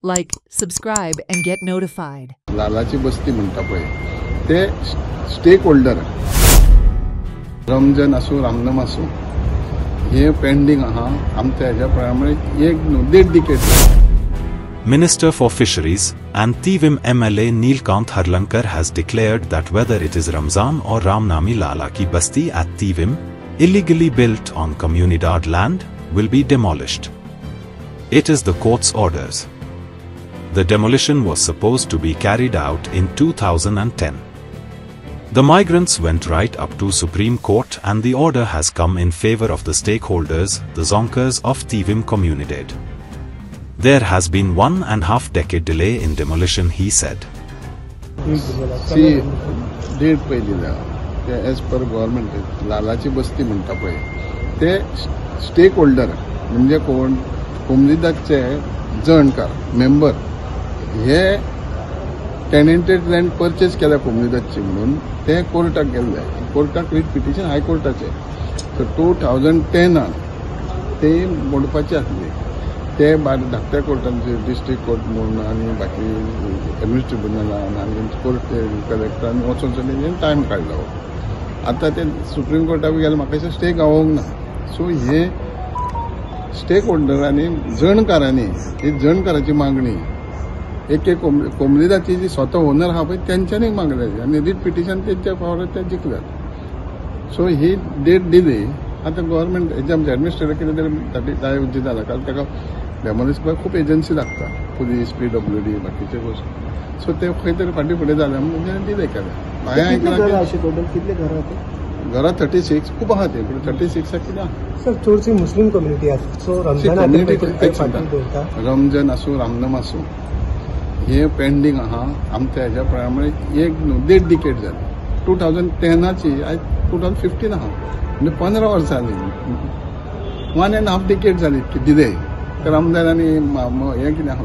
Like, subscribe and get notified. लालाची बस्ती म्हणता पळय ते स्टेक होल्डर रमजान आसूं रामनाम आसूं हे पेंडिंग आहा आमच्या हेच्या प्रमाणे 1.5 decade. Minister for Fisheries and Tivim MLA Neelkant Harlankar has declared that whether it is Ramzan or Ramnami Lala Ki Basti at Tivim, illegally built on Comunidad land, will be demolished. It is the court's orders. The demolition was supposed to be carried out in 2010. The migrants went right up to Supreme Court and the order has come in favor of the stakeholders, the Zonkers of Tivim Comunidad. There has been 1.5 decade delay in demolition, he said. सी डेट पहिली ते as per government लालाची बस्ती म्हणता पळय ते stake holder म्हणजे कोण कोमनिदादचे जणकार member हे टेनेंटेड लँड परचेज केल्या कोमनिदादची म्हणून ते कोर्टाक गेल्ले. कोर्टाक रीट पिटिशन हायकोर्टाचे. तर 2010 ते मोडपाचे आसले. ते बाद धाकट्या कोर्टांचे डिस्ट्रिक्ट कोर्ट म्हणून आनी बाकी एडमिनिस्ट्रेटिव्ह ट्रिब्युनलान आनी कोर्ट कलेक्टरान वचून टायम काडलो. आतां ते सुप्रीम कोर्टाक गेले म्हाका दिसता स्टे गावोंक ना. सो हे स्टेक होल्डरांनी जणकारांनी ही जणकाराची मागणी एक कोमनिदादची जी स्वता ओनर आहा पळय तेंच्यांनी मागल्या आनी रीट पिटिशन तेंच्या फावरार ते जिखल्यात. सो ही डेट दिली. आतां गव्हर्नमेंट हेजे आमचे एडमिनिस्ट्रेटर कितें तरी 10 जाला कारण ताका डेमोलिश करपाक खूब एजन्सी लागता पुलीस PWD बाकीचे गोष्टी. सो ते खंय तरी फाटीं फुडें जालें म्हणजे दिलें केलें. हांवें आयकलां कितले घरां आहात घरां 36 खूब आहा ते पूण 36 कितें आहा सर चडशी मुस्लीम कम्युनिटी आसा. सो रमजान आसूं रामनाम आसूं हे पेंडिंग आहा आमच्या हेच्या प्रमाणे 1.5 डिकेड जाली. 2010ची आयज 2015 आहा म्हणजे 15 वर्सां जालीं. 1.5 डिकेड जाली डिले. रमजान आनी हें कितें आहा